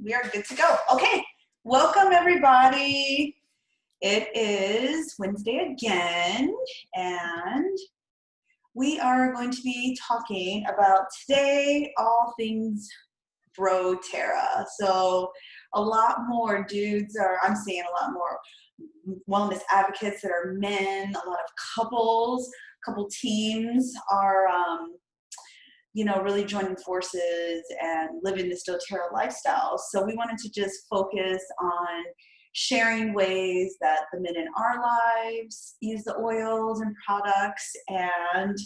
We are good to go. Okay, welcome everybody. It is Wednesday again, and we are going to be talking about today all things BRO-TERRA. So a lot more dudes are, I'm seeing a lot more wellness advocates that are men, a lot of couple teams are really joining forces and living this doTERRA lifestyle. So we wanted to just focus on sharing ways that the men in our lives use the oils and products, and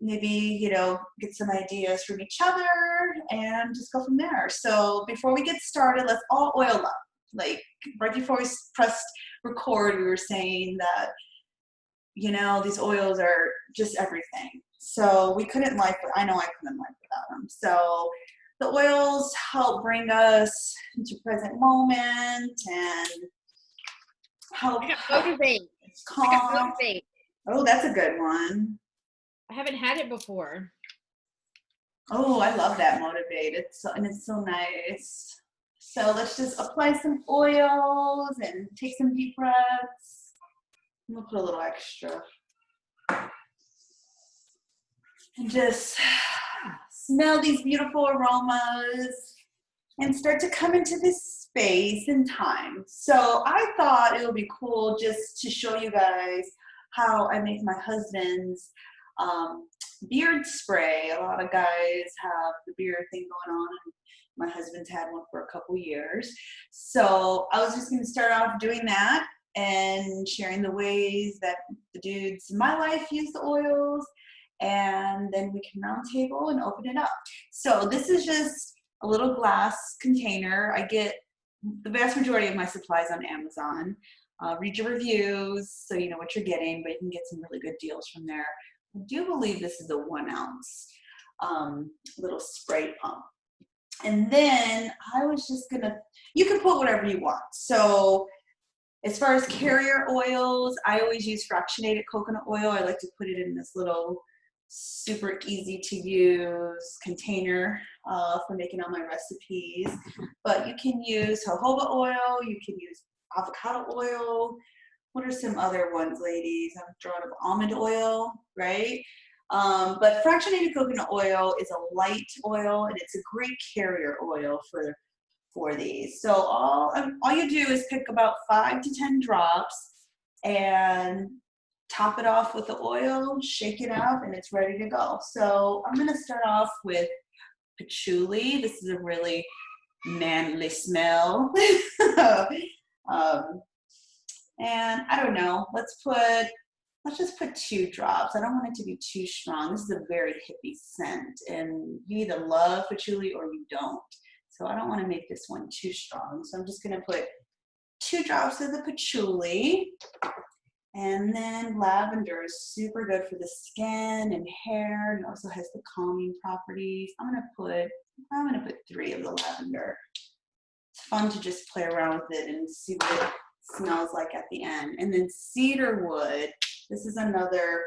maybe, get some ideas from each other and just go from there. So before we get started, let's all oil up. Like right before we pressed record, we were saying that, these oils are just everything. So we couldn't life, I know I couldn't life without them. So the oils help bring us into present moment and help motivate. calm. Motivate. Oh, that's a good one. I haven't had it before. Oh, I love that motivate. It's so nice. So let's just apply some oils and take some deep breaths. I'm gonna put a little extra. And just smell these beautiful aromas and start to come into this space and time. So I thought it would be cool just to show you guys how I make my husband's beard spray. A lot of guys have the beard thing going on, and my husband's had one for a couple years. So I was just going to start off doing that and sharing the ways that the dudes in my life use the oils, and then we can round table and open it up. So this is just a little glass container. I get the vast majority of my supplies on Amazon. Read your reviews so you know what you're getting, but you can get some really good deals from there. I do believe this is a 1 ounce little spray pump. And then I was just gonna, you can put whatever you want. So as far as carrier oils, I always use fractionated coconut oil. I like to put it in this little super easy to use container for making all my recipes. But you can use jojoba oil, you can use avocado oil. What are some other ones, ladies? I'm drawing of almond oil, right? But fractionated coconut oil is a light oil, and it's a great carrier oil for these. So all you do is pick about 5 to 10 drops and top it off with the oil, shake it up, and it's ready to go. So I'm gonna start off with patchouli. This is a really manly smell. And I don't know, let's just put 2 drops. I don't want it to be too strong. This is a very hippie scent, and you either love patchouli or you don't. So I don't want to make this one too strong. So I'm just going to put 2 drops of the patchouli. And then lavender is super good for the skin and hair, and also has the calming properties. I'm gonna put 3 of the lavender. It's fun to just play around with it and see what it smells like at the end. And then cedar wood. This is another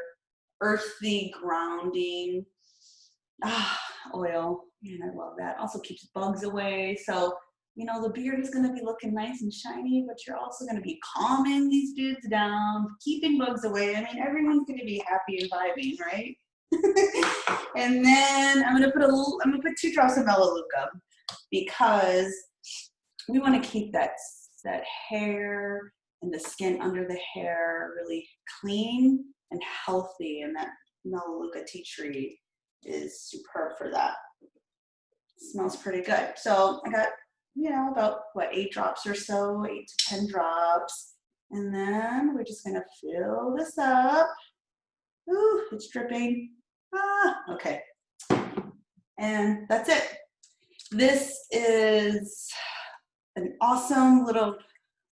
earthy, grounding oil. Man, I love that. Also keeps bugs away. So, the beard is going to be looking nice and shiny, but you're also going to be calming these dudes down, keeping bugs away. I mean, everyone's going to be happy and vibing, right? And then I'm going to put 2 drops of melaleuca, because we want to keep that hair and the skin under the hair really clean and healthy, and that melaleuca tea tree is superb for that. It smells pretty good. So I got, about 8 drops or so, 8 to 10 drops. And then we're just gonna fill this up. Ooh, it's dripping. Okay. And that's it. This is an awesome little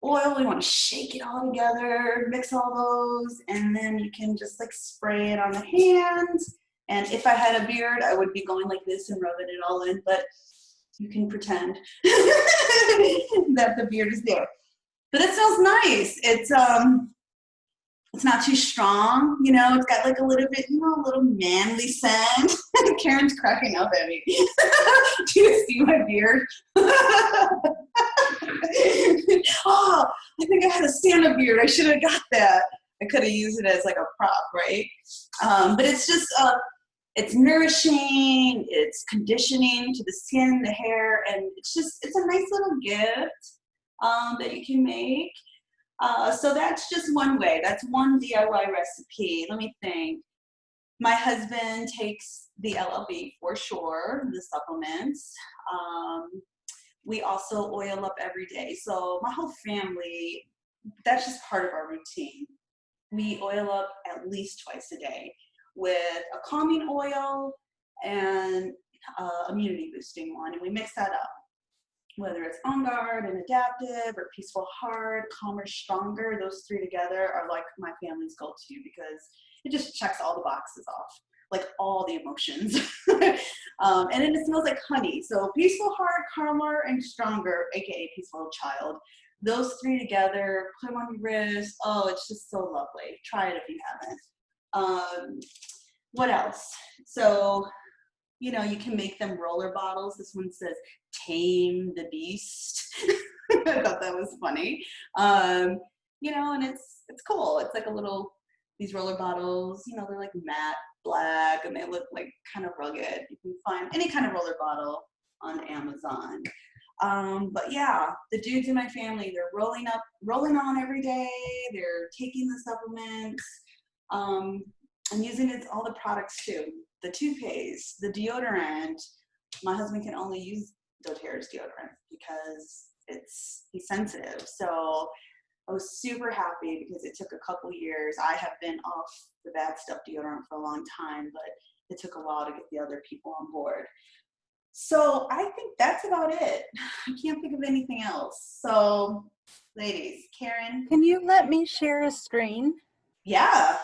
oil. We want to shake it all together, mix all those, and then you can just spray it on the hands. And if I had a beard, I would be going like this and rubbing it all in, but you can pretend that the beard is there. But it smells nice. It's it's not too strong, you know, it's got like a little bit, you know, a little manly scent. Karen's cracking up at me. Do you see my beard? Oh, I think I had a Santa beard. I should have got that. I could have used it as like a prop, right? But it's just, it's nourishing, it's conditioning to the skin, the hair, and it's a nice little gift that you can make. So that's just one way. That's one DIY recipe. Let me think. My husband takes the LLB for sure, the supplements. We also oil up every day. So my whole family, that's just part of our routine. We oil up at least twice a day with a calming oil and immunity boosting one, and we mix that up. Whether it's On Guard and Adaptive or Peaceful Heart, Calmer, Stronger, those three together are like my family's go-to because it just checks all the boxes off, like all the emotions. And then it smells like honey. So Peaceful Heart, Calmer, and Stronger, aka Peaceful Child. Those three together, put them on your wrist. Oh, it's just so lovely. Try it if you haven't. What else? So, you know, you can make them roller bottles. This one says Tame the Beast. I thought that was funny. You know, and it's cool. It's like a little, these roller bottles, you know, they're like matte black and they look like kind of rugged. You can find any kind of roller bottle on Amazon. But yeah, the dudes in my family, they're rolling on every day. They're taking the supplements. I'm using all the products too. The toothpaste, the deodorant. My husband can only use doTERRA's deodorant because he's sensitive. So I was super happy because it took a couple years. I have been off the bad stuff deodorant for a long time, but it took a while to get the other people on board. So I think that's about it. I can't think of anything else. So ladies, Karen. Can you let me share a screen? Yeah.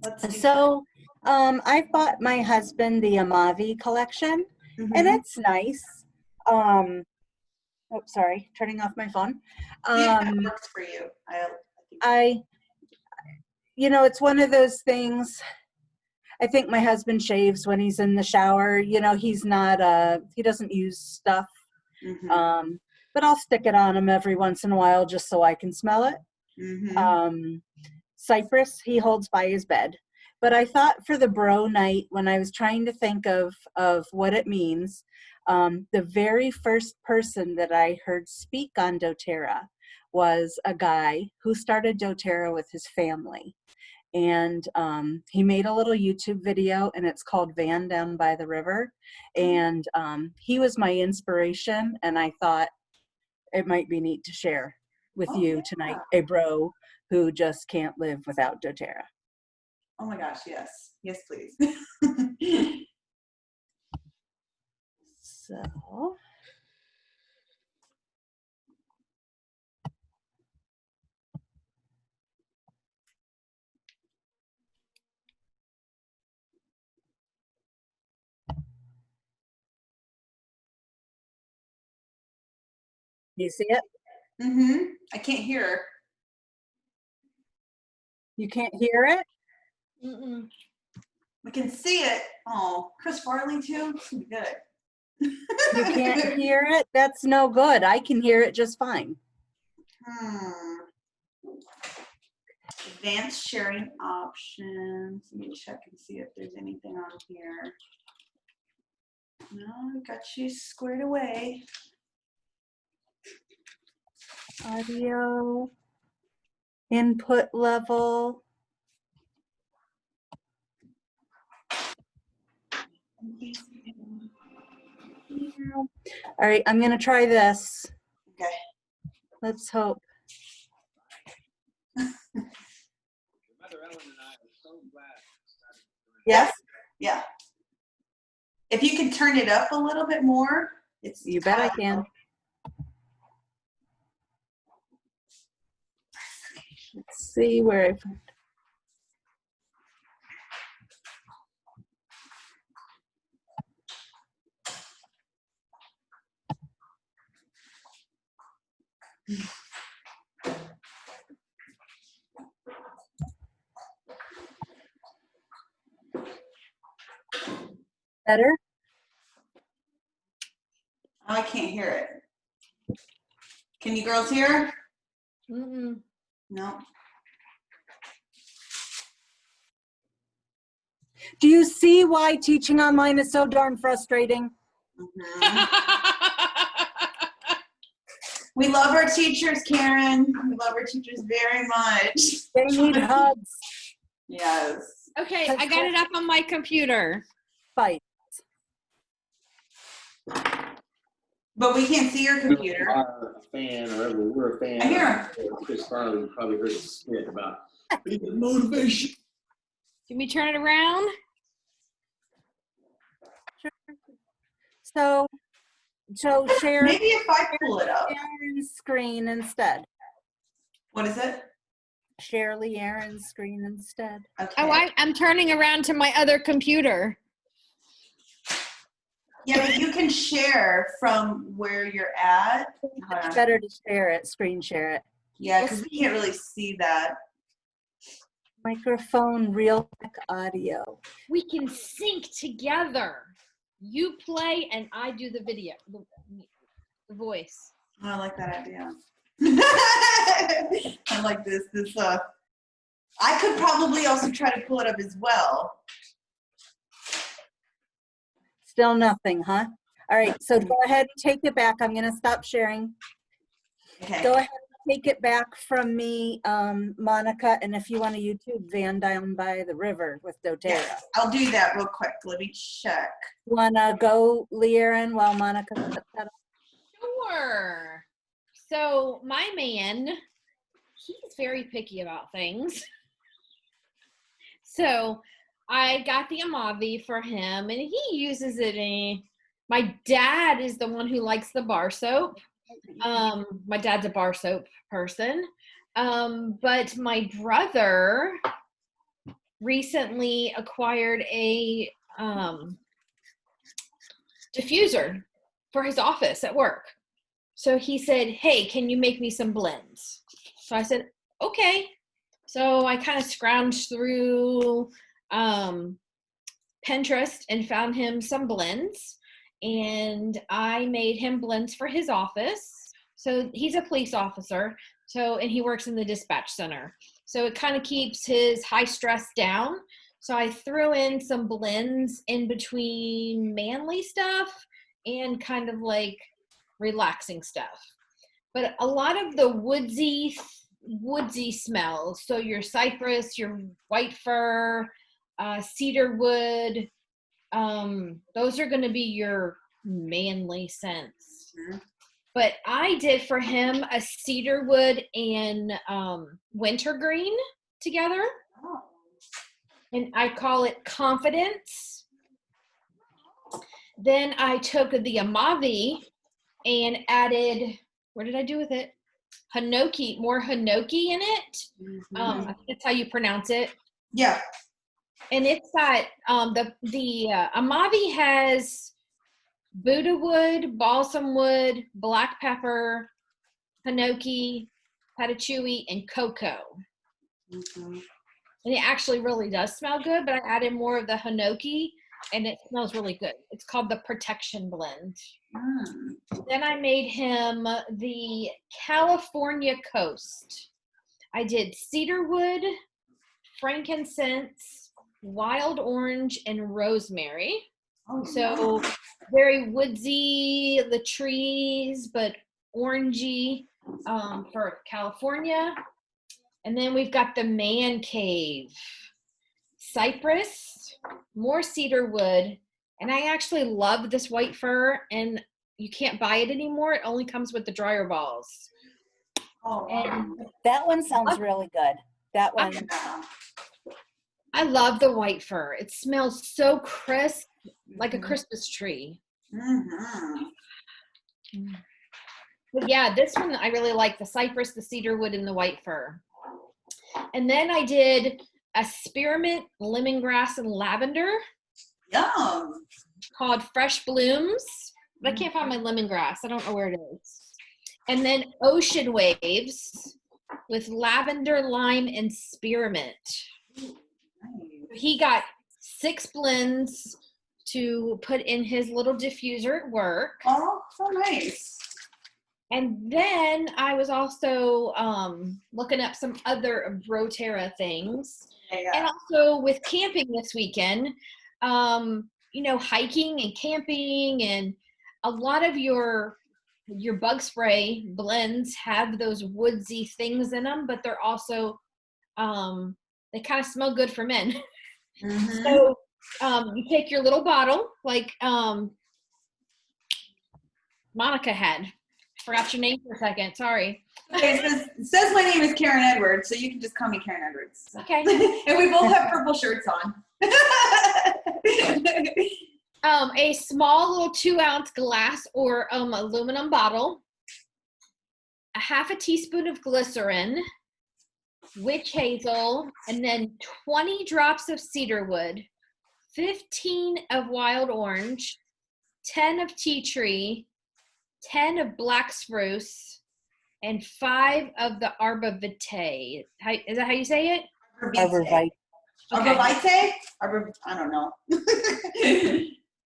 Let's do So I bought my husband the Amavi collection, and it's nice. Oh, sorry, turning off my phone. See if that works for you. You know, it's one of those things. I think my husband shaves when he's in the shower. You know, he's not, he doesn't use stuff. But I'll stick it on him every once in a while just so I can smell it. Cypress, he holds by his bed. But I thought for the bro night, when I was trying to think of what it means, the very first person that I heard speak on doTERRA was a guy who started doTERRA with his family. And he made a little YouTube video, and it's called Van Down by the River. And he was my inspiration, and I thought it might be neat to share with you tonight, a bro who just can't live without doTERRA. Oh my gosh, yes. Yes, please. So. You see it? I can't hear her. You can't hear it? We can see it. Oh, Chris Farley too? Good. You can't hear it? That's no good. I can hear it just fine. Advanced sharing options. Let me check and see if there's anything on here. No, I got you squared away. Audio. Input level. All right, I'm going to try this. Okay. Let's hope. Yes? Yeah. If you can turn it up a little bit more, it's. You bet I can. Let's see where I put. Better? Oh, I can't hear it. Can you girls hear? Mm-mm. No. Do you see why teaching online is so darn frustrating? Mhm. We love our teachers, Karen. We love our teachers very much. They need hugs. Yes. Okay, I got it up on my computer. Fight. But we can't see your computer. Are a fan, or we're a fan. I hear Chris Farley probably heard us spit about motivation. Can we turn it around? So share Maybe if I pull it up. Aaron's screen instead. What is it? Share Lee Aaron's screen instead. Okay. Oh, I'm turning around to my other computer. Yeah, but you can share from where you're at. It's better to share it, screen share it. Yeah, because we can't really see that. Microphone, real audio. We can sync together. You play and I do the video, the voice. Oh, I like that idea. I like this. I could probably also try to pull it up as well. Still nothing, huh? All right, so go ahead and take it back. I'm going to stop sharing. Okay. Go ahead and take it back from me, Monica, and if you want to YouTube Van Down by the River with BRO-TERRA. Yes, I'll do that real quick. Let me check. Want to go, Lee Aaron, while Monica sets that up? Sure. So my man, he's very picky about things. So I got the Amavi for him, and he uses it my dad is the one who likes the bar soap. My dad's a bar soap person. But my brother recently acquired a diffuser for his office at work. So he said, hey, can you make me some blends? So I said, okay. So I kind of scrounged through Pinterest and found him some blends, and I made him blends for his office. So he's a police officer, and he works in the dispatch center. So it kind of keeps his high stress down. So I threw in some blends in between manly stuff and kind of like relaxing stuff. But a lot of the woodsy smells, so your cypress, your white fir, cedar wood, those are going to be your manly scents. Mm-hmm. But I did for him a cedar wood and wintergreen together. Oh. And I call it Confidence. Then I took the Amavi and added, what did I do with it? Hinoki, more Hinoki in it. Mm-hmm. I think that's how you pronounce it. Yeah. And it's got, the Amavi has Buddha wood, balsam wood, black pepper, Hinoki, patchouli, and cocoa. Mm-hmm. And it actually really does smell good, but I added more of the Hinoki, and it smells really good. It's called the Protection Blend. Then I made him the California Coast. I did cedarwood, frankincense, wild orange, and rosemary. Oh, so very woodsy, the trees, but orangey for California. And then we've got the Man Cave. Cypress, more cedar wood, and I actually love this white fir, and you can't buy it anymore. It only comes with the dryer balls. Oh, and that one sounds really good. That one. I love the white fir. It smells so crisp, like a Christmas tree. Mm-hmm. But yeah, this one I really like, the cypress, the cedar wood, and the white fir. And then I did a spearmint, lemongrass, and lavender. Yum. Called Fresh Blooms. But I can't find my lemongrass. I don't know where it is. And then Ocean Waves with lavender, lime, and spearmint. He got 6 blends, to put in his little diffuser at work. Oh, so nice. And then I was also looking up some other BRO-TERRA things. Yeah. And also with camping this weekend, hiking and camping, and a lot of your bug spray blends have those woodsy things in them, but they're also, they kind of smell good for men. Mm-hmm. So you take your little bottle, like Monica had. Forgot your name for a second. Sorry. Okay, it says my name is Karen Edwards, so you can just call me Karen Edwards. Okay. And we both have purple shirts on. A small little 2-ounce glass or aluminum bottle, a half a teaspoon of glycerin, witch hazel, and then 20 drops of cedarwood, 15 of wild orange, 10 of tea tree, 10 of black spruce, and 5 of the arbor vitae. Is that how you say it? Arborvitae. Arborvitae? I don't know.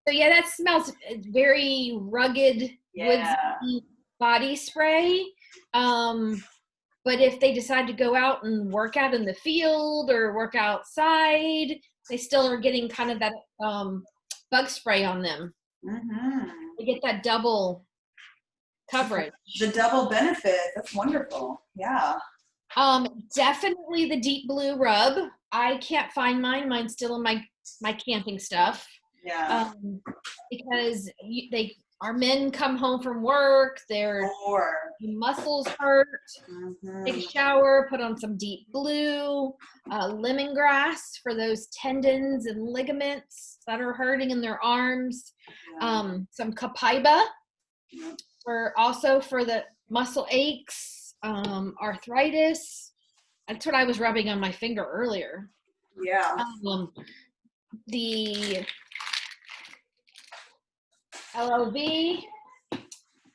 So yeah, that smells very rugged, Yeah. woodsy body spray. But if they decide to go out and work out in the field or work outside, they still are getting kind of that bug spray on them. Mm-hmm. They get that double coverage. The double benefit. That's wonderful. Yeah. Definitely the deep blue rub. I can't find mine. Mine's still in my camping stuff. Yeah. Because our men come home from work, their muscles hurt. Mm-hmm. Take a shower, put on some deep blue, lemongrass for those tendons and ligaments that are hurting in their arms. Yeah. Some copaiba Yeah. for the muscle aches, arthritis. That's what I was rubbing on my finger earlier. Yeah. The LOV,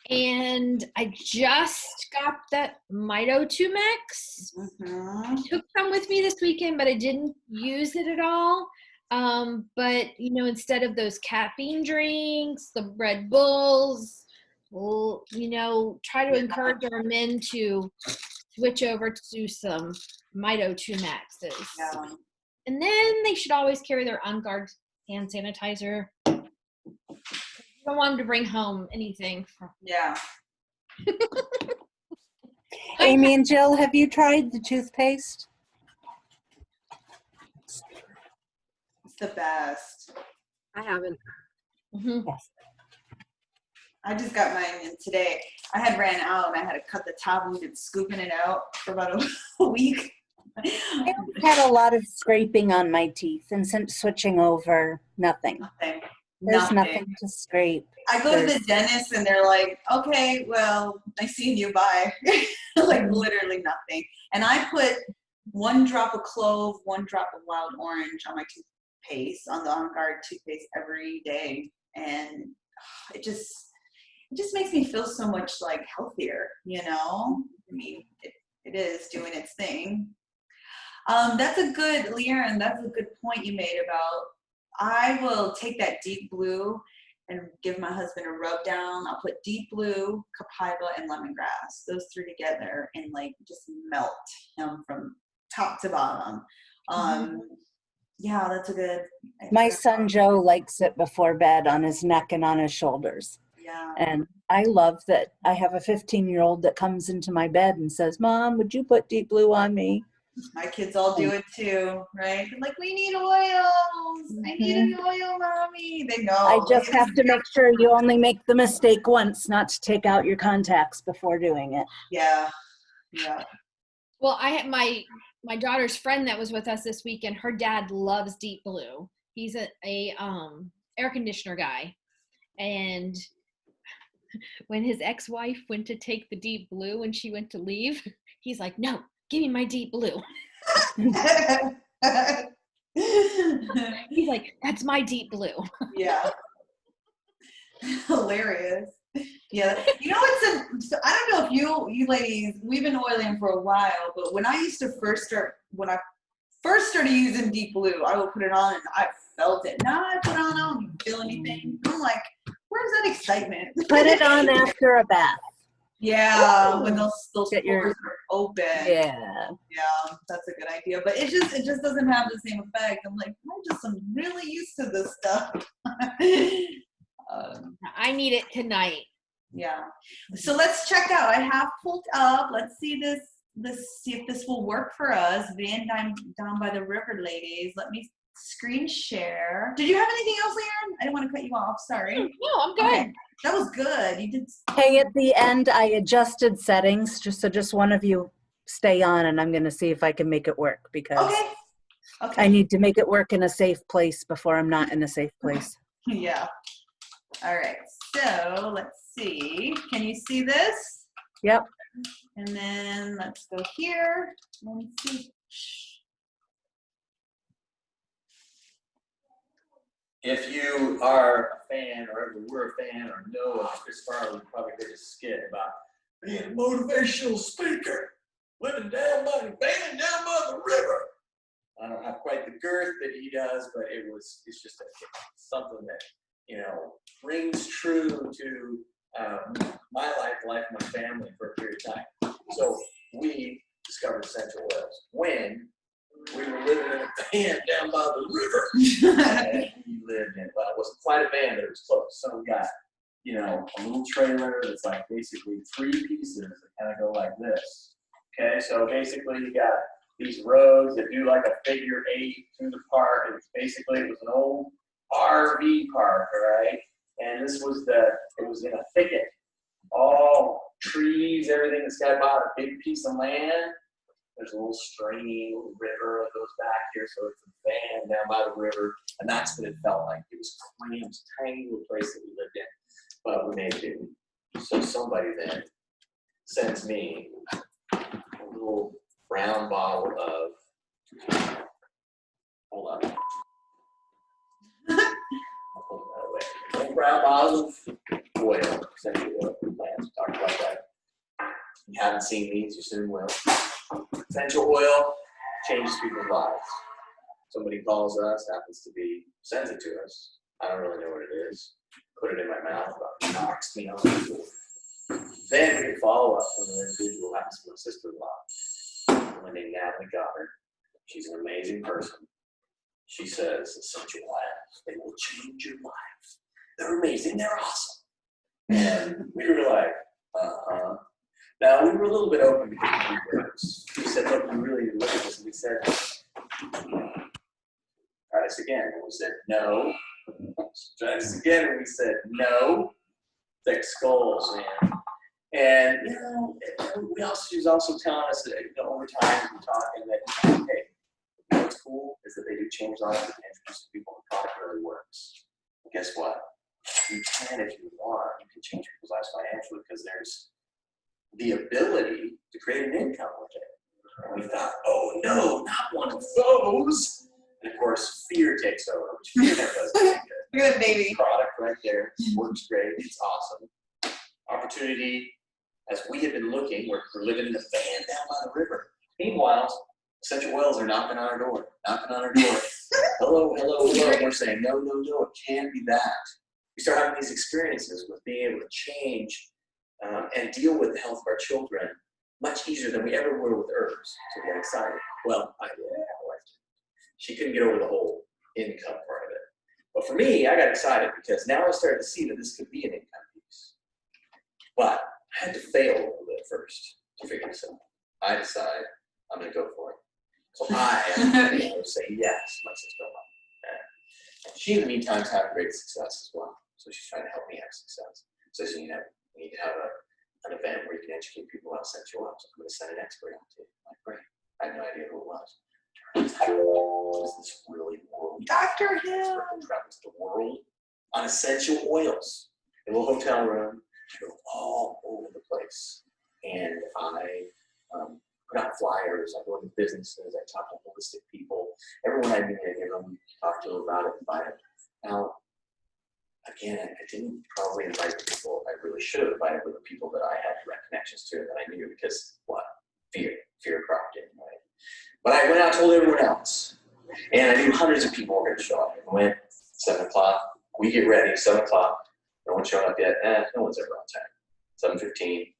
and I just got that Mito 2 Max. Mm-hmm. I took some with me this weekend, but I didn't use it at all. But instead of those caffeine drinks, the Red Bulls, try to encourage our men to switch over to some Mito 2 Maxes. Yeah. And then they should always carry their On Guard hand sanitizer. I don't want them to bring home anything. Yeah. Amy and Jill, have you tried the toothpaste? It's the best. I haven't. Mm-hmm. Yes. I just got mine in today. I had ran out and I had to cut the top. We've been scooping it out for about a week. I had a lot of scraping on my teeth, and since switching over, nothing. Nothing. There's nothing to scrape. I go to the dentist and they're like, okay, well, nice seeing you, bye. Like literally nothing. And I put 1 drop of clove, 1 drop of wild orange on my toothpaste, on the On Guard toothpaste every day. And it just makes me feel so much like healthier, I mean, it is doing its thing. That's a good, Leanne, that's a good point you made about, I will take that deep blue and give my husband a rub down. I'll put deep blue, copaiba, and lemongrass, those 3 together, and just melt him from top to bottom. Yeah, that's a good. My son Joe likes it before bed on his neck and on his shoulders. Yeah. And I love that I have a 15-year-old that comes into my bed and says, Mom, would you put deep blue on me? My kids all do it too, right? They're like, we need oils. I need an oil, Mommy. They know. I just have to make sure you only make the mistake once, not to take out your contacts before doing it. Yeah. Yeah. Well, I had my daughter's friend that was with us this weekend. Her dad loves deep blue. He's a air conditioner guy, and when his ex-wife went to take the deep blue and she went to leave, he's like, no, give me my deep blue. He's like, that's my deep blue. Yeah. Hilarious. Yeah. You know what's so I don't know if you ladies, we've been oiling for a while, but when I first started using deep blue, I would put it on and I felt it. Now I put on feel anything. I'm like, where's that excitement? Put it on after a bath. Yeah, when those Get your- pores are open. Yeah. Yeah, that's a good idea. But it just doesn't have the same effect. I'm like, I'm really used to this stuff. I need it tonight. Yeah. So let's check out. I have pulled up. Let's see this. See if this will work for us. Van down by the river, ladies. Let me screen share. Did you have anything else, Leanne? I didn't want to cut you off. Sorry. No, I'm good. Okay. That was good. You did. Hey, at the end, I adjusted settings just one of you stay on, and I'm going to see if I can make it work because Okay. I need to make it work in a safe place before I'm not in a safe place. Yeah. All right. So let's see. Can you see this? Yep. And then let's go here and see. If you are a fan or ever were a fan or know of Chris Farley, you probably heard a skit about being a motivational speaker, banging down by the river. I don't have quite the girth that he does, but it's just something that, you know, rings true to my life, the life of my family for a period of time. So we discovered essential oils when we were living in a van down by the river. And we lived in, well, it wasn't quite a van, but it was close. So we got, you know, a little trailer that's like basically 3 pieces that kind of go like this. Okay, so basically you got these roads that do like a figure 8 through the park. It was an old RV park, all right? And this was it was in a thicket. All trees, everything. This guy bought a big piece of land. There's a little stream, river that goes back here, so it's a van down by the river, and that's what it felt like. It was cramped, tiny little place that we lived in, but we made it. So somebody then sends me a little brown bottle of, hold on. I'll put that away. A little brown bottle of oil, essential oil from plants. We talked about that. If you haven't seen these, you soon will. Essential oil changes people's lives. Somebody calls us, sends it to us. I don't really know what it is. Put it in my mouth, about knocks me on the floor. Then we get follow up from an individual, happens to my sister-in-law. My name is Natalie Goddard. She's an amazing person. She says, essential oils, they will change your life. They're amazing, they're awesome. And we were like, Now, we were a little bit open because we were nervous. We said, look, we really need to look at this. And we said, try this again. And we said, no. Try this again. And we said, no. Thick skulls, man. And, you know, she was also telling us that, you know, over time, we were talking that, hey, you know what's cool is that they do change lives and introduce people, and the product really works. And guess what? You can, if you want, you can change people's lives financially because there's the ability to create an income with it. And we thought, oh no, not one of those. And of course, fear takes over, which fear never does anything good. Good, baby. Product right there, works great, it's awesome. Opportunity, as we had been looking, we're living in a van down by the river. Meanwhile, essential oils are knocking on our door. Hello, hello, hello. We're saying, no, no, no, it can't be that. We start having these experiences with being able to change and deal with the health of our children much easier than we ever were with herbs. So we got excited. Well, I did. My wife did. She couldn't get over the whole income part of it. But for me, I got excited because now I started to see that this could be an income piece. But I had to fail a little bit first to figure this out. I decide I'm going to go for it. So I am going to say yes, my sister-in-law. And she, in the meantime, has had great success as well. So she's trying to help me have success. So you know, we need to have an event where you can educate people about essential oils. I'm going to send an expert out to you. I'm like, great. I had no idea who it was. Turns out it was this really world Dr. Hill. expert that travels the world on essential oils. A little hotel room. I go all over the place. And I put out flyers. I go into businesses. I talk to holistic people. Everyone I meet, I give them, talk to them about it, invite them. Now, again, I didn't probably invite the people I really should have invited with the people that I had direct connections to that I knew because what? Fear cropped in, right? But I went out and told everyone else. And I knew hundreds of people were going to show up. I went 7 o'clock, We get ready, 7 o'clock. No one's showing up yet. No one's ever on time. 7:15.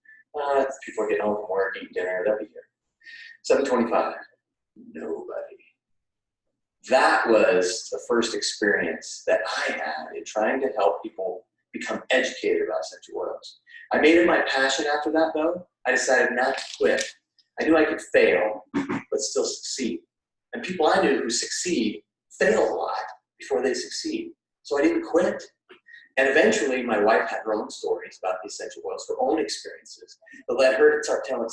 People are getting home from work, eating dinner. They'll be here. 7:25. Nobody. That was the first experience that I had in trying to help people become educated about essential oils. I made it my passion after that, though. I decided not to quit. I knew I could fail, but still succeed. And people I knew who succeed fail a lot before they succeed. So I didn't quit. And eventually, my wife had her own stories about the essential oils, her own experiences, that led her to start telling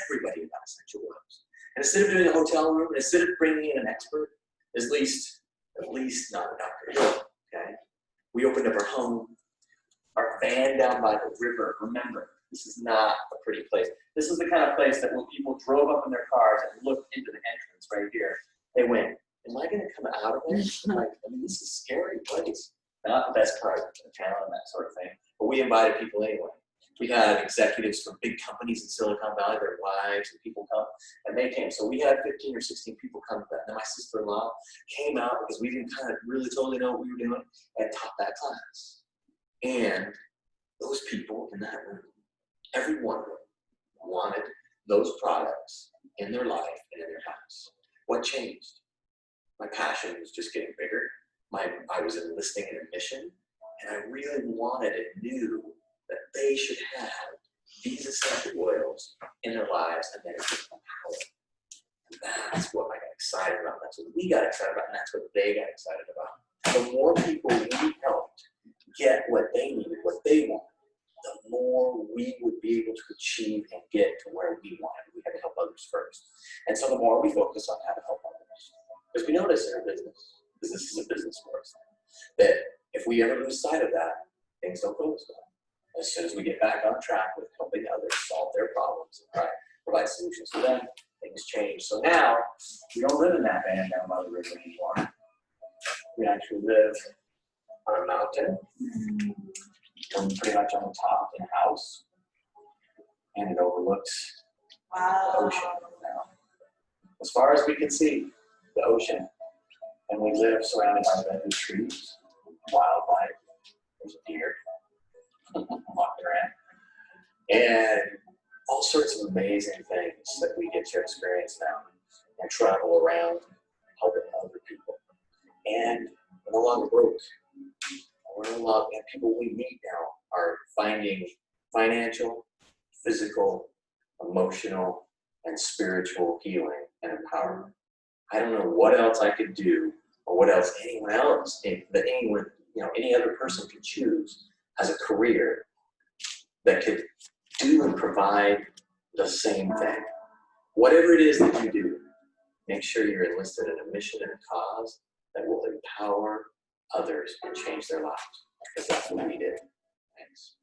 everybody about essential oils. And instead of doing a hotel room, and instead of bringing in an expert, at least not a doctor, okay? We opened up our home, our van down by the river. Remember, this is not a pretty place. This is the kind of place that when people drove up in their cars and looked into the entrance right here, they went, am I gonna come out of there? This is a scary place. Not the best part of the town and that sort of thing, but we invited people anyway. We had executives from big companies in Silicon Valley, their wives and people come, and they came. So we had 15 or 16 people come to that. And then my sister-in-law came out because we didn't kind of really totally know what we were doing and taught that class. And those people in that room, every one of them wanted those products in their life and in their house. What changed? My passion was just getting bigger. I was enlisting in a mission, and I really wanted and knew that they should have these essential oils in their lives, and they would empower. And that's what I got excited about. That's what we got excited about, and that's what they got excited about. The more people we helped get what they needed, what they wanted, the more we would be able to achieve and get to where we wanted. We had to help others first. And so the more we focus on how to help others, because we notice in our business is a business for us, that if we ever lose sight of that, things don't go as well. As soon as we get back on track with helping others solve their problems and provide solutions to them, things change. So now, we don't live in that van down by the river anymore. We actually live on a mountain, pretty much on the top in a house, and it overlooks the ocean now. As far as we can see, the ocean. And we live surrounded by redwood trees, wildlife, there's a deer walking around, and all sorts of amazing things that we get to experience now and travel around helping other people. And we're no longer broke. And people we meet now are finding financial, physical, emotional, and spiritual healing and empowerment. I don't know what else I could do or what else any other person could choose as a career that could do and provide the same thing. Whatever it is that you do, make sure you're enlisted in a mission and a cause that will empower others and change their lives, because that's what we did. Thanks.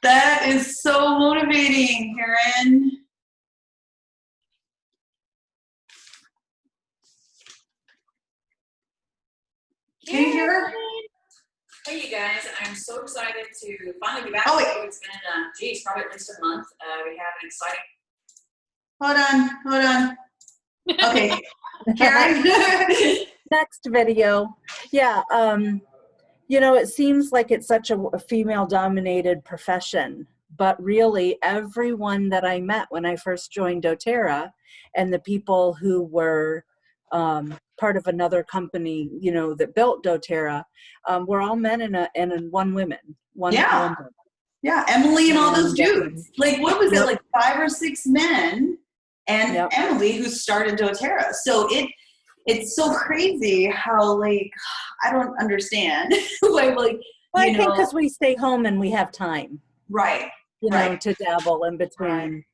That is so motivating, Karen. Can you hear her? Hey, you guys. I'm so excited to finally be back. Oh, wait. It's been, probably at least a month. We have an exciting... Hold on. Okay. Karen? Next video. Yeah. It seems like it's such a female-dominated profession, but really everyone that I met when I first joined BRO-TERRA and the people who were part of another company, that built BRO-TERRA, were all men and one woman. One woman. Yeah, Emily and all those dudes. Like, what was it, like 5 or 6 men and Emily who started BRO-TERRA. So it's so crazy how, like, I don't understand. I think because we stay home and we have time. Right. To dabble in between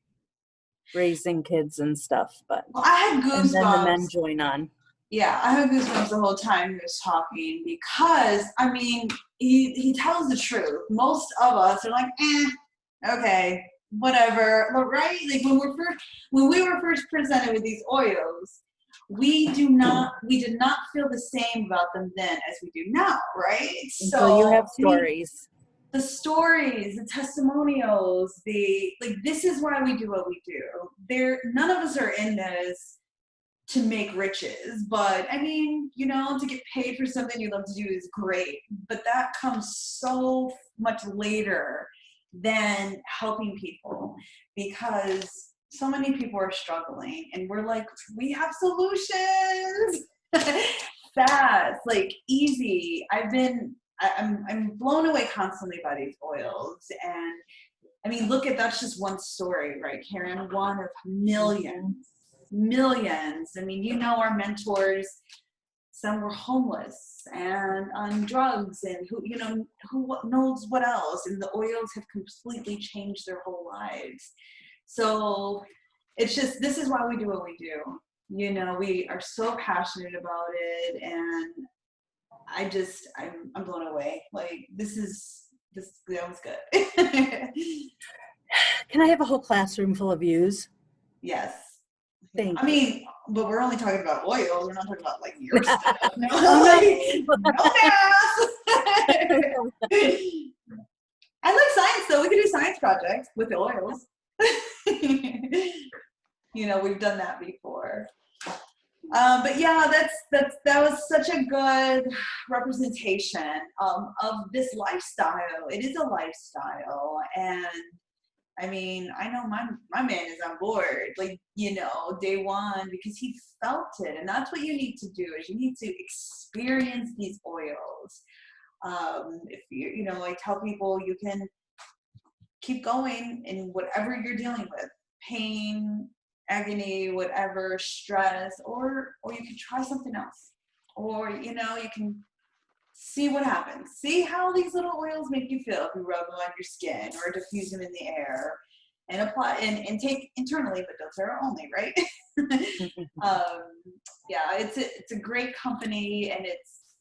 raising kids and stuff. But I had goosebumps. And then the men join on. Yeah, I had goosebumps the whole time he was talking because, he tells the truth. Most of us are like, okay, whatever, right? Like when we were first presented with these oils, we did not feel the same about them then as we do now, right? So you have stories. The stories, the testimonials, this is why we do what we do. None of us are in this to make riches. But I mean, you know, to get paid for something you love to do is great, but that comes so much later than helping people, because so many people are struggling and we're like, we have solutions. Fast, like easy. I'm blown away constantly by these oils. And I mean, look at, that's just one story, right, Karen? One of millions. I mean, you know, our mentors, some were homeless and on drugs, and who knows what else. And the oils have completely changed their whole lives. So it's just, this is why we do what we do. You know, we are so passionate about it, and I'm blown away. Like, that was good. Can I have a whole classroom full of yous? Yes. Thank I you. mean, but we're only talking about oils. We're not talking about like your stuff. No, Oh, no math. I like science though. We could do science projects with the oils. You know, we've done that before. But yeah, that was such a good representation of this lifestyle. It is a lifestyle, and I mean, I know my man is on board, like, you know, day one, because he felt it. And that's what you need to do, is you need to experience these oils. If you know, I tell people, you can keep going in whatever you're dealing with, pain, agony, whatever, stress, or you can try something else. Or, you know, you can see what happens. See how these little oils make you feel if you rub them on your skin or diffuse them in the air, and apply and take internally, but doTERRA only, right? Yeah, it's a great company, and it's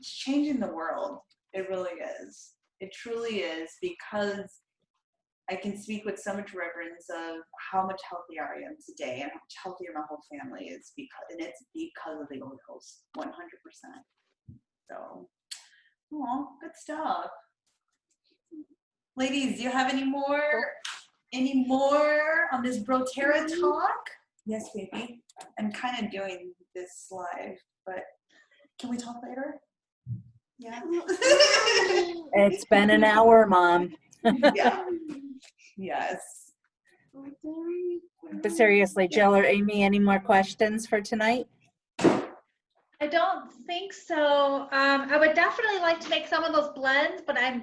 changing the world. It really is. It truly is, because I can speak with so much reverence of how much healthier I am today, and how much healthier my whole family is, it's because of the oils, 100%. So, good stuff. Ladies, do you have any more on this BRO-TERRA talk? Yes, baby. I'm kind of doing this live, but can we talk later? Yeah. It's been an hour, Mom. Yeah. Yes. But seriously, Jill or Amy, any more questions for tonight? I don't think so. I would definitely like to make some of those blends, but I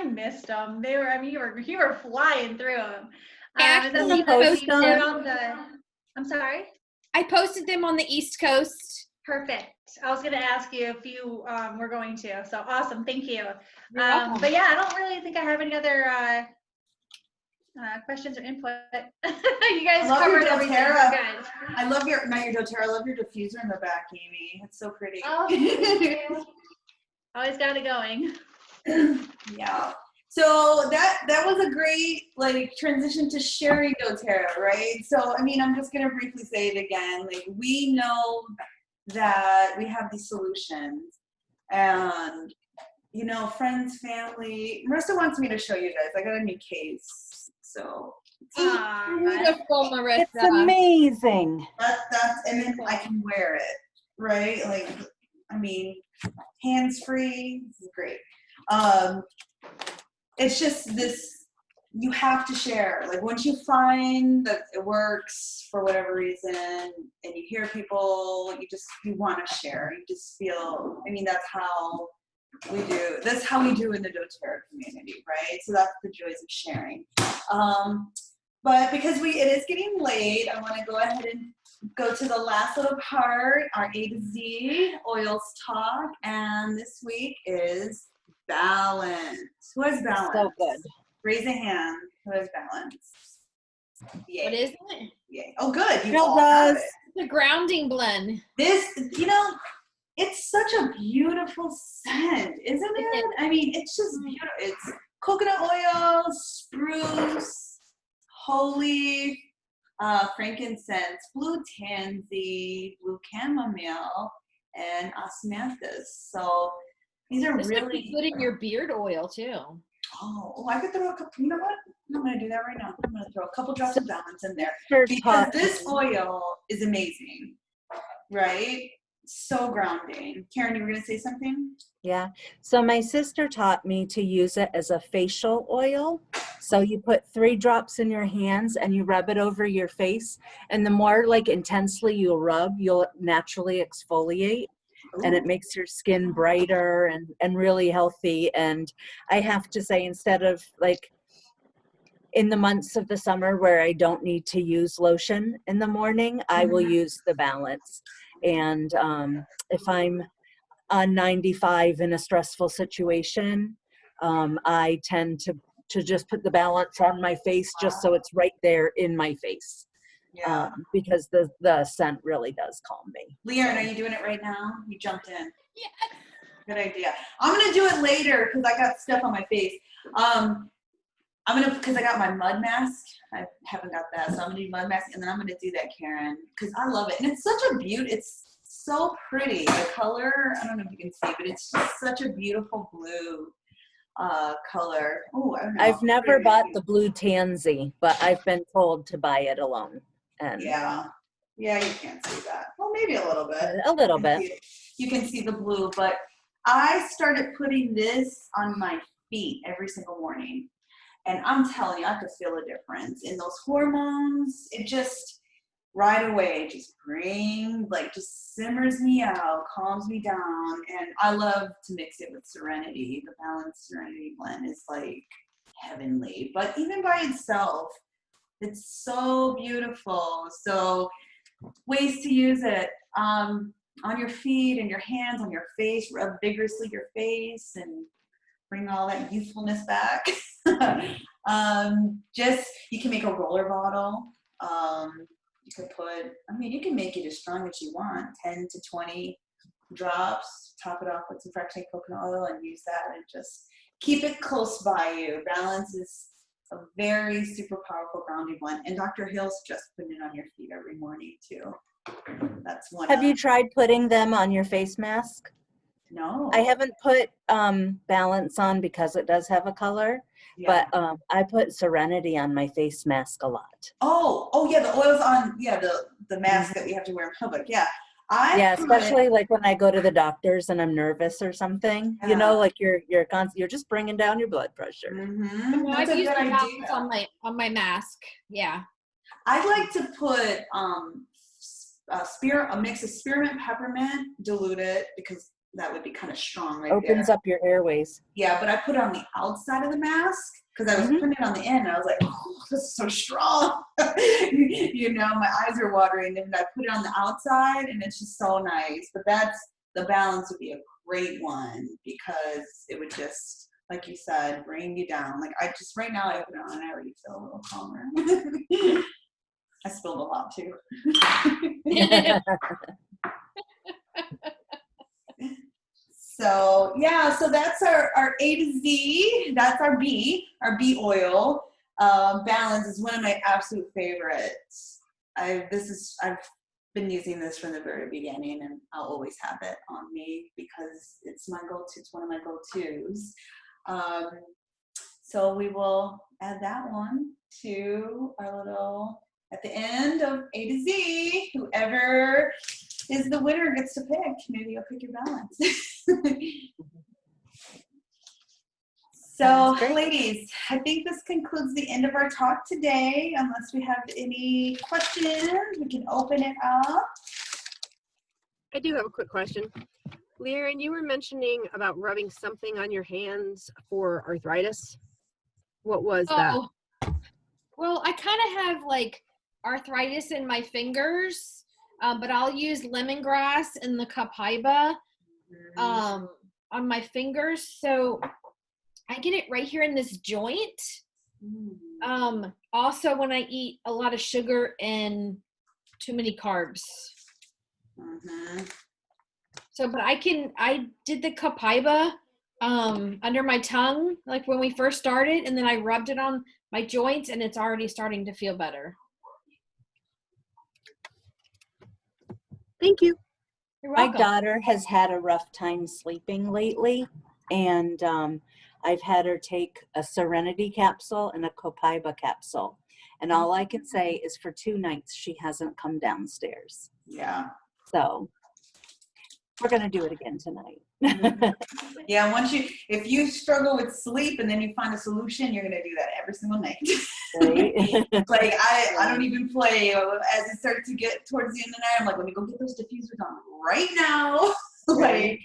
missed them. They were, I mean, you were flying through them. Actually, post them? I'm sorry. I posted them on the East Coast. Perfect. I was going to ask you if you were going to. So awesome. Thank you. You're welcome. But yeah, I don't really think I have any other questions or input. You guys covered everything. Good. I love your doTERRA. I love your diffuser in the back, Amy. It's so pretty. Oh, thank you. Always got it going. Yeah. So that was a great like transition to sharing doTERRA, right? So I mean, I'm just gonna briefly say it again. Like, we know that we have these solutions, and you know, friends, family. Marissa wants me to show you guys. I got a new case, so Beautiful, Marissa. It's amazing. that's and then I can wear it, right? Like, I mean, hands free. This is great. It's just this, you have to share. Like, once you find that it works for whatever reason, and you hear people, you want to share. You just feel, I mean, that's how we do in the doTERRA community, right? So that's the joys of sharing. But because it is getting late, I want to go ahead and go to the last little part, our A to Z oils talk, and this week is balance. Who has balance? So good. Raise a hand. Who has balance? Yay. What is it? Yay. Oh, good. You Jill all have does. it. The grounding blend. This, you know, it's such a beautiful scent, isn't it? I mean, it's just beautiful. It's coconut oil, spruce, holy, frankincense, blue tansy, blue chamomile, and osmanthus. So these are This would really be good in your beard oil too. Oh, I could throw a couple, you know what? I'm gonna do that right now. I'm gonna throw a couple drops of balance in there Sister because taught this me- oil is amazing, right? So grounding. Karen, you were gonna say something? Yeah. So my sister taught me to use it as a facial oil. So you put 3 drops in your hands and you rub it over your face. And the more like intensely you rub, you'll naturally exfoliate. And it Ooh. makes your skin brighter and really healthy. And I have to say, instead of like in the months of the summer where I don't need to use lotion in the morning, I will use the balance. And if I'm on 95 in a stressful situation, I tend to just put the balance on my face just so it's right there in my face. Yeah. Because the scent really does calm me. Leanne, are you doing it right now? You jumped in. Yeah. Good idea. I'm gonna do it later because I got stuff on my face. Because I got my mud mask. I haven't got that, so I'm gonna do mud mask, and then I'm gonna do that, Karen, because I love it, and it's such a beauty. It's so pretty. The color, I don't know if you can see, but it's just such a beautiful blue color. Oh, I don't know. I've never Pretty bought cute. the blue tansy, but I've been told to buy it alone. And Yeah, you can't see that. Well, maybe a little bit. a little You can bit. see it. You can see the blue, but I started putting this on my feet every single morning. And I'm telling you, I could feel a difference in those hormones. It just right away just simmers me out, calms me down. And I love to mix it with Serenity. The Balanced Serenity blend is like heavenly. But even by itself, it's so beautiful. So ways to use it on your feet and your hands, on your face, rub vigorously your face and bring all that youthfulness back. You can make a roller bottle. You can make it as strong as you want, 10 to 20 drops, top it off with some fractionated coconut oil and use that and just keep it close by you. Balance is a very super powerful grounding one. And Dr. Hill's just putting it on your feet every morning too. That's one. Have you tried putting them on your face mask? No. I haven't put balance on because it does have a color, Yeah. but I put Serenity on my face mask a lot. Oh yeah, the oil's on, the mask that we have to wear in public. Yeah. Especially like when I go to the doctors and I'm nervous or something, like you're just bringing down your blood pressure. Mm-hmm. No, That's I've a used good the balance idea. on my mask. Yeah. I like to put a mix of spearmint, peppermint, dilute it because that would be kind of strong right Opens there. up your airways. Yeah, but I put it on the outside of the mask because I was putting it on the end. And I was like, oh, this is so strong. My eyes are watering. And I put it on the outside, and it's just so nice. But the balance would be a great one because it would just, like you said, bring you down. Like right now I open it on and I already feel a little calmer. I spilled a lot too. So that's our A to Z. That's our B oil. Balance is one of my absolute favorites. I've been using this from the very beginning, and I'll always have it on me because it's my go-to. It's one of my go-tos. So we will add that one to our little at the end of A to Z. Whoever is the winner gets to pick. Maybe you'll pick your balance. So, ladies, I think this concludes the end of our talk today. Unless we have any questions, we can open it up. I do have a quick question. Leanne, you were mentioning about rubbing something on your hands for arthritis. What was that? Well, I kind of have like arthritis in my fingers, but I'll use lemongrass and the copaiba on my fingers. So I get it right here in this joint. Also when I eat a lot of sugar and too many carbs. So, but I did the copaiba under my tongue, like when we first started, and then I rubbed it on my joints, and it's already starting to feel better. Thank you. You're welcome. My daughter has had a rough time sleeping lately. And I've had her take a Serenity capsule and a Copaiba capsule. And all I can say is for 2 nights, she hasn't come downstairs. Yeah. So we're going to do it again tonight. Yeah, if you struggle with sleep and then you find a solution, you're going to do that every single night. Right? Like, I don't even play. As it starts to get towards the end of the night, I'm like, let me go get those diffusers on right now. Like,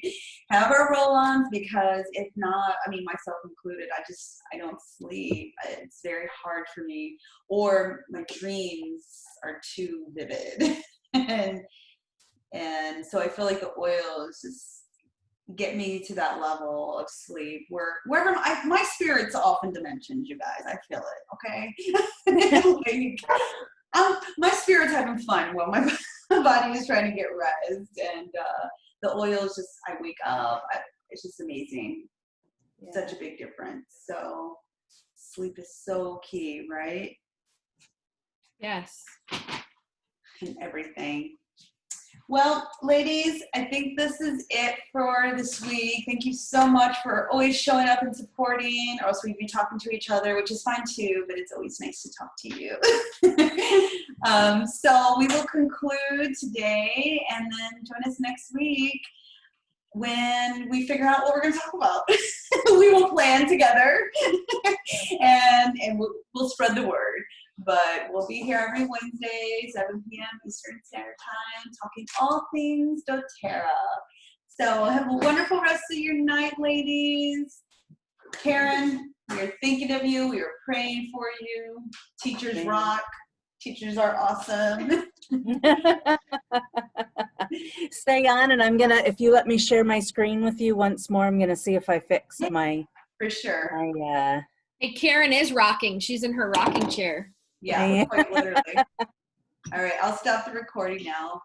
have our roll-ons, because if not, I mean, myself included, I don't sleep. It's very hard for me, or my dreams are too vivid. and so I feel like the oils just get me to that level of sleep wherever my spirit's off in dimensions, you guys. I feel it, okay? Like, my spirit's having fun while my body is trying to get rest, and the oils just, I wake up, it's just amazing. Yeah. Such a big difference. So sleep is so key, right? Yes. And everything. Well, ladies, I think this is it for this week. Thank you so much for always showing up and supporting, or else we'd be talking to each other, which is fine too, but it's always nice to talk to you. So we will conclude today, and then join us next week when we figure out what we're going to talk about. We will plan together, and we'll spread the word. But we'll be here every Wednesday, 7 p.m. Eastern Standard Time, talking all things doTERRA. So have a wonderful rest of your night, ladies. Karen, we are thinking of you. We are praying for you. Teachers rock. Teachers are awesome. Stay on, and I'm going to, if you let me share my screen with you once more, I'm going to see if I fix my. For sure. Hey, Karen is rocking. She's in her rocking chair. Yeah, quite literally. All right, I'll stop the recording now.